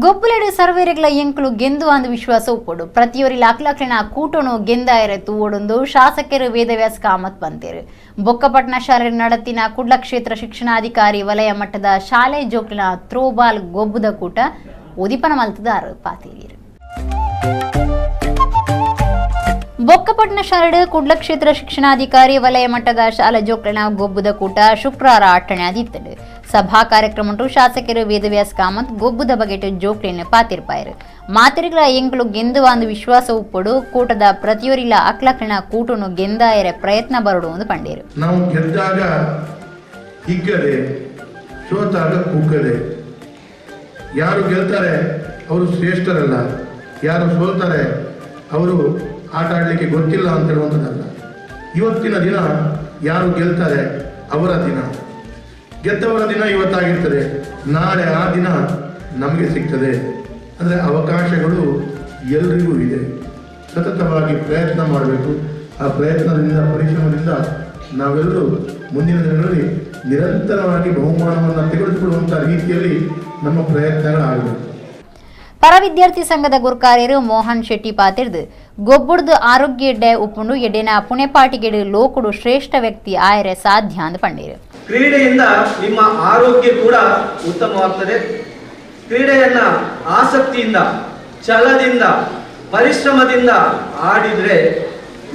ಗೊಬ್ಬುಲೆಡು ಸರ್ವೇರೆಗಳ ಎಂಕಲು ಗೆಂದು ಅಂದು ವಿಶ್ವಾಸ ಉಪ್ಪಡು ಪ್ರತಿಯೊರಿ ಲಾಕ್ಲಾಕ್ಲಿನ ಕೂಟೋನು ಗೆಂದಾಯರೆ ತೂವೊಂದು ಶಾಸಕರು ವೇದವ್ಯಾಸ ಕಾಮತ್ ಬಂತೇರು ಬೊಕ್ಕಪಟ್ಟಣ ಶಾಲೆ ನಡತಿನ ಕುಡ್ಲ ಕ್ಷೇತ್ರ ಶಿಕ್ಷಣಾಧಿಕಾರಿ ವಲಯ ಮಟ್ಟದ ಶಾಲೆ ಜೋಕ್ಲಿನ ಥ್ರೋಬಾಲ್ ಗೊಬ್ಬುದ ಕೂಟ ಉದಿಪನ ಮಲ್ತದಾರು ಪಾತೀರಿರು ಬೊಕ್ಕಪಟ್ಟಣ ಶಾಲೆ ಕುಡ್ಲ ಕ್ಷೇತ್ರ ಶಿಕ್ಷಣಾಧಿಕಾರಿ ವಲಯ ಮಟ್ಟದ ಶಾಲೆ ಜೋಕ್ಲಿನ ಗೊಬ್ಬುದ ಕೂಟ ಶುಕ್ರವಾರ ಆಟಣೆ ಆದಿತ್ತಡು ಸಭಾ ಕಾರ್ಯಕ್ರಮ ಶಾಸಕರು ವೇದವ್ಯಾಸ ಕಾಮತ್ ಗೊಬ್ಬುದ ಬಗೆಟ್ ಜೋಕ್ಲಿನ ಪಾತಿರ್ಪಾಯರು ಮಾತಿರಿಗಳ ಎಂಗಳು ಗೆಂದುವಾಂದು ವಿಶ್ವಾಸ ಉಪ್ಪಡು ಕೂಟದ ಪ್ರತಿಯೊರಿಲ್ಲ ಅಕ್ಲಕ್ಲಿನ ಕೂಟನು ಗೆಂದಾಯರೆ ಪ್ರಯತ್ನ ಬರಡು ಎಂದು ಪಂಡೇರು. ನಾವು ಗೆದ್ದಾಗ ಹಿಗ್ಗದೆ ಸೋತಾಗ ಕುಗ್ಗದೆ ಯಾರು ಗೆಲ್ತಾರೆ ಅವರು ಶ್ರೇಷ್ಠರಲ್ಲ, ಯಾರು ಸೋಲ್ತಾರೆ ಅವರು ಆಟ ಆಡಲಿಕ್ಕೆ ಗೊತ್ತಿಲ್ಲ ಅಂತ ಹೇಳುವಂಥದ್ದಲ್ಲ. ಇವತ್ತಿನ ದಿನ ಯಾರು ಗೆಲ್ತಾರೆ ಅವರ ದಿನ, ಗೆದ್ದವರ ದಿನ ಇವತ್ತಾಗಿರ್ತದೆ, ನಾಳೆ ಆ ದಿನ ನಮಗೆ ಸಿಗ್ತದೆ. ಅಂದರೆ ಅವಕಾಶಗಳು ಎಲ್ರಿಗೂ ಇದೆ. ಸತತವಾಗಿ ಪ್ರಯತ್ನ ಮಾಡಬೇಕು. ಆ ಪ್ರಯತ್ನದಿಂದ ಪರಿಶ್ರಮದಿಂದ ನಾವೆಲ್ಲರೂ ಮುಂದಿನ ದಿನಗಳಲ್ಲಿ ನಿರಂತರವಾಗಿ ಬಹುಮಾನವನ್ನು ತೆಗೆದುಕೊಳ್ಳುವಂಥ ರೀತಿಯಲ್ಲಿ ನಮ್ಮ ಪ್ರಯತ್ನಗಳಾಗಬೇಕು. ಪರ ವಿದ್ಯಾರ್ಥಿ ಸಂಘದ ಗುರುಕಾರ್ಯರು ಮೋಹನ್ ಶೆಟ್ಟಿ ಪಾತಿರ್ದು ಗೊಬ್ಬುಡ್ದು ಆರೋಗ್ಯ ಎಡ್ಡೆ ಉಪ್ಪುಂಡು ಎಡ್ಡೆನ ಪುಣೆಪಾಟಿಗೆಡು ಲೋಕುಡು ಶ್ರೇಷ್ಠ ವ್ಯಕ್ತಿ ಆಯರೆ ಸಾಧ್ಯ ಅಂತ ಪಂಡೀರು. ಕ್ರೀಡೆಯಿಂದ ನಿಮ್ಮ ಆರೋಗ್ಯ ಕೂಡ ಉತ್ತಮವಾಗ್ತದೆ. ಕ್ರೀಡೆಯನ್ನ ಆಸಕ್ತಿಯಿಂದ, ಛಲದಿಂದ, ಪರಿಶ್ರಮದಿಂದ ಆಡಿದ್ರೆ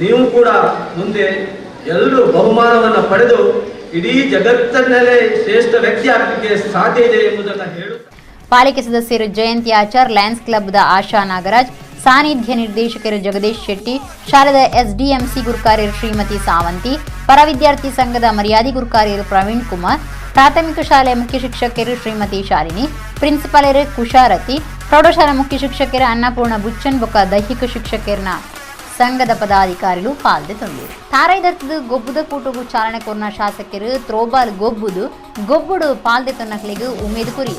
ನೀವು ಕೂಡ ಮುಂದೆ ಎಲ್ಲರೂ ಬಹುಮಾನವನ್ನು ಪಡೆದು ಇಡೀ ಜಗತ್ತಿನಲ್ಲೇ ಶ್ರೇಷ್ಠ ವ್ಯಕ್ತಿ ಆಗಲಿಕ್ಕೆ ಸಾಧ್ಯ ಇದೆ ಎಂಬುದನ್ನು ಹೇಳು. ಪಾಲಿಕೆ ಸದಸ್ಯರು ಜಯಂತಿ ಆಚಾರ್, ಲಯನ್ಸ್ ಕ್ಲಬ್ದ ಆಶಾ ನಾಗರಾಜ್, ಸಾನ್ನಿಧ್ಯ ನಿರ್ದೇಶಕರು ಜಗದೀಶ್ ಶೆಟ್ಟಿ, ಶಾಲೆದ ಎಸ್ಡಿಎಂಸಿ ಗುರುಕಾರ್ಯರು ಶ್ರೀಮತಿ ಸಾವಂತಿ, ಪರ ವಿದ್ಯಾರ್ಥಿ ಸಂಘದ ಮರ್ಯಾದಿ ಗುರುಕಾರ್ಯರು ಪ್ರವೀಣ್ ಕುಮಾರ್, ಪ್ರಾಥಮಿಕ ಶಾಲೆ ಮುಖ್ಯ ಶಿಕ್ಷಕರು ಶ್ರೀಮತಿ ಶಾಲಿನಿ, ಪ್ರಿನ್ಸಿಪಾಲರು ಕುಶಾರತಿ, ಪ್ರೌಢಶಾಲಾ ಮುಖ್ಯ ಶಿಕ್ಷಕರು ಅನ್ನಪೂರ್ಣ ಬುಚ್ಚನ್ ಬೊಕ್ಕ ದೈಹಿಕ ಶಿಕ್ಷಕರನ್ನ ಸಂಘದ ಪದಾಧಿಕಾರಿಗಳು ಪಾಲ್ಗೊಂಡಿದ್ದರು. ತಾರೈದತ್ತದು ಗೊಬ್ಬುದ ಕೂಟಗೂ ಚಾಲನೆ ಕೊರ್ನ ಶಾಸಕರು ಥ್ರೋಬಾಲ್ ಗೊಬ್ಬುಡು ಪಾಲ್ದೆ ತೊನ್ನಕ್ಲಿಗೂ ಉಮೇದು ಕುರಿ.